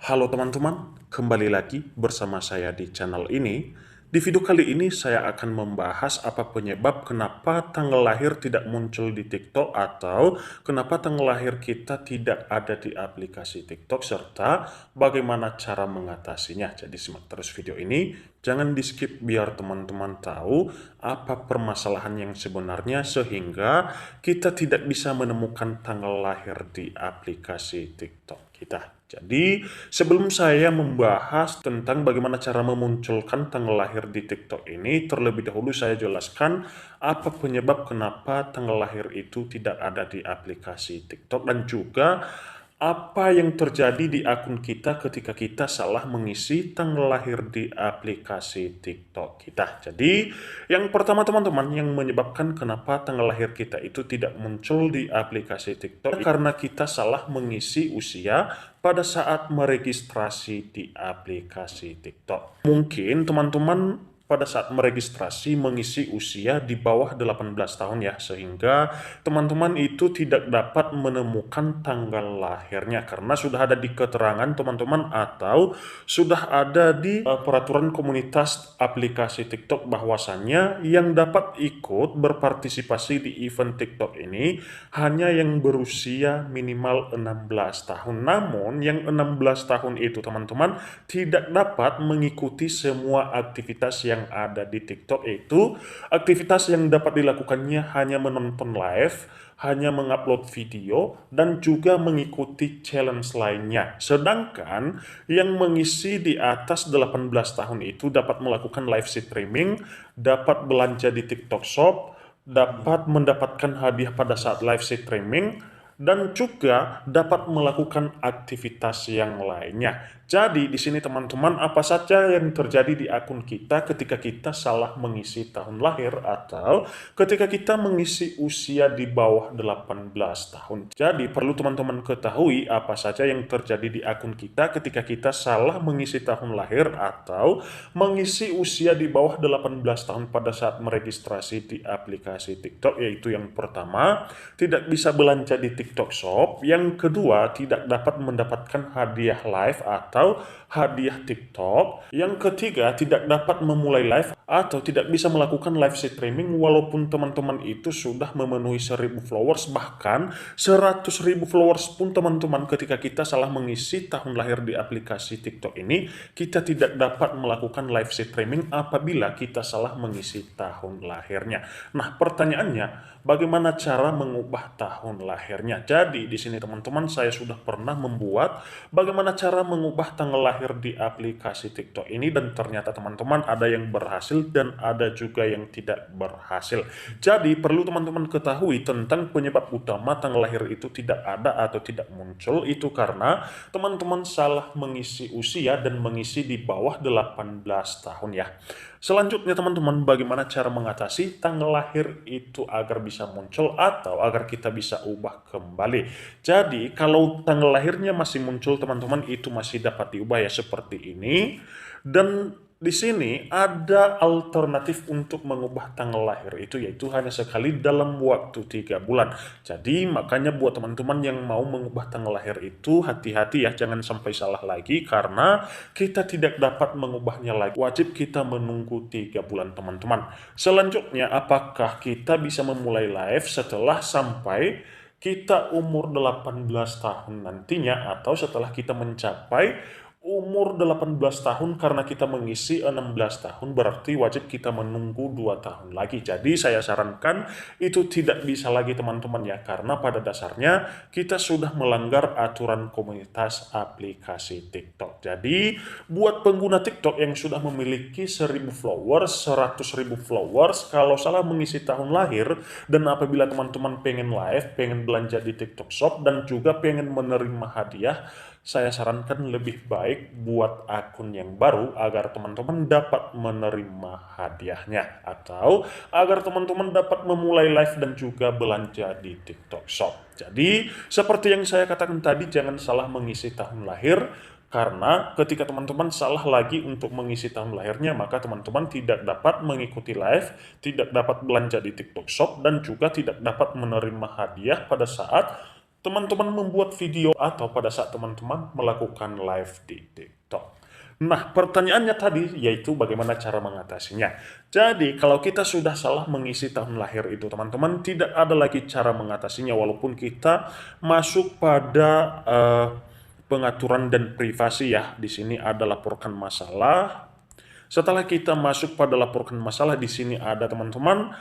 Halo teman-teman, kembali lagi bersama saya di channel ini. Di video kali ini saya akan membahas apa penyebab kenapa tanggal lahir tidak muncul di TikTok atau kenapa tanggal lahir kita tidak ada di aplikasi TikTok serta bagaimana cara mengatasinya. Jadi simak terus video ini, jangan di skip biar teman-teman tahu apa permasalahan yang sebenarnya sehingga kita tidak bisa menemukan tanggal lahir di aplikasi TikTok kita. Jadi, sebelum saya membahas tentang bagaimana cara memunculkan tanggal lahir di TikTok ini, terlebih dahulu saya jelaskan apa penyebab kenapa tanggal lahir itu tidak ada di aplikasi TikTok dan juga apa yang terjadi di akun kita ketika kita salah mengisi tanggal lahir di aplikasi TikTok kita. Jadi, yang pertama teman-teman yang menyebabkan kenapa tanggal lahir kita itu tidak muncul di aplikasi TikTok karena kita salah mengisi usia pada saat meregistrasi di aplikasi TikTok. Mungkin teman-teman pada saat meregistrasi mengisi usia di bawah 18 tahun ya, sehingga teman-teman itu tidak dapat menemukan tanggal lahirnya karena sudah ada di keterangan teman-teman atau sudah ada di peraturan komunitas aplikasi TikTok bahwasannya yang dapat ikut berpartisipasi di event TikTok ini hanya yang berusia minimal 16 tahun. Namun yang 16 tahun itu teman-teman tidak dapat mengikuti semua aktivitas yang ada di TikTok, yaitu aktivitas yang dapat dilakukannya hanya menonton live, hanya mengupload video, dan juga mengikuti challenge lainnya. Sedangkan yang mengisi di atas 18 tahun itu dapat melakukan live streaming, dapat belanja di TikTok Shop, dapat mendapatkan hadiah pada saat live streaming, dan juga dapat melakukan aktivitas yang lainnya. Jadi di sini teman-teman, apa saja yang terjadi di akun kita ketika kita salah mengisi tahun lahir atau ketika kita mengisi usia di bawah 18 tahun. Jadi perlu teman-teman ketahui apa saja yang terjadi di akun kita ketika kita salah mengisi tahun lahir atau mengisi usia di bawah 18 tahun pada saat meregistrasi di aplikasi TikTok, yaitu yang pertama, tidak bisa belanja di TikTok Shop, yang kedua, tidak dapat mendapatkan hadiah live atau hadiah TikTok, yang ketiga, tidak dapat memulai live atau tidak bisa melakukan live streaming walaupun teman-teman itu sudah memenuhi 1000 followers, bahkan 100.000 followers pun teman-teman ketika kita salah mengisi tahun lahir di aplikasi TikTok ini, kita tidak dapat melakukan live streaming apabila kita salah mengisi tahun lahirnya. Nah, pertanyaannya, bagaimana cara mengubah tahun lahirnya? Jadi di sini teman-teman saya sudah pernah membuat bagaimana cara mengubah tanggal lahir di aplikasi TikTok ini dan ternyata teman-teman ada yang berhasil dan ada juga yang tidak berhasil. Jadi perlu teman-teman ketahui tentang penyebab utama tanggal lahir itu tidak ada atau tidak muncul itu karena teman-teman salah mengisi usia dan mengisi di bawah 18 tahun ya. Selanjutnya teman-teman, bagaimana cara mengatasi tanggal lahir itu agar bisa muncul atau agar kita bisa ubah kembali. Jadi kalau tanggal lahirnya masih muncul teman-teman, itu masih dapat diubah ya seperti ini. Dan di sini ada alternatif untuk mengubah tanggal lahir itu, yaitu hanya sekali dalam waktu 3 bulan. Jadi makanya buat teman-teman yang mau mengubah tanggal lahir itu hati-hati ya, jangan sampai salah lagi karena kita tidak dapat mengubahnya lagi. Wajib kita menunggu 3 bulan teman-teman. Selanjutnya, apakah kita bisa memulai live setelah sampai kita umur 18 tahun nantinya atau setelah kita mencapai umur 18 tahun karena kita mengisi 16 tahun berarti wajib kita menunggu 2 tahun lagi. Jadi saya sarankan itu tidak bisa lagi teman-teman ya, karena pada dasarnya kita sudah melanggar aturan komunitas aplikasi TikTok. Jadi buat pengguna TikTok yang sudah memiliki 1000 followers, 100.000 followers, kalau salah mengisi tahun lahir dan apabila teman-teman pengen live, pengen belanja di TikTok Shop dan juga pengen menerima hadiah, saya sarankan lebih baik buat akun yang baru agar teman-teman dapat menerima hadiahnya atau agar teman-teman dapat memulai live dan juga belanja di TikTok Shop. Jadi seperti yang saya katakan tadi, jangan salah mengisi tahun lahir karena ketika teman-teman salah lagi untuk mengisi tahun lahirnya, maka teman-teman tidak dapat mengikuti live, tidak dapat belanja di TikTok Shop, dan juga tidak dapat menerima hadiah pada saat teman-teman membuat video atau pada saat teman-teman melakukan live di TikTok. Nah, pertanyaannya tadi yaitu bagaimana cara mengatasinya. Jadi, kalau kita sudah salah mengisi tahun lahir itu, teman-teman, tidak ada lagi cara mengatasinya walaupun kita masuk pada pengaturan dan privasi ya. Di sini ada laporkan masalah. Setelah kita masuk pada laporkan masalah, di sini ada teman-teman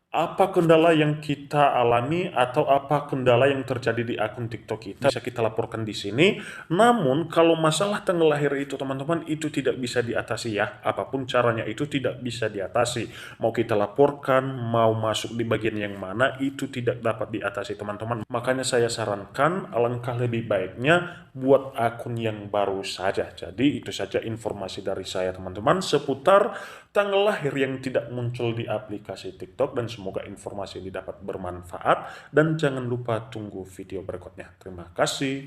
apa kendala yang kita alami atau apa kendala yang terjadi di akun TikTok kita bisa kita laporkan di sini. Namun kalau masalah tanggal lahir itu teman-teman itu tidak bisa diatasi ya. Apapun caranya itu tidak bisa diatasi. Mau kita laporkan, mau masuk di bagian yang mana itu tidak dapat diatasi teman-teman. Makanya saya sarankan alangkah lebih baiknya buat akun yang baru saja. Jadi itu saja informasi dari saya teman-teman seputar tanggal lahir yang tidak muncul di aplikasi TikTok, dan semoga informasi ini dapat bermanfaat dan jangan lupa tunggu video berikutnya. Terima kasih.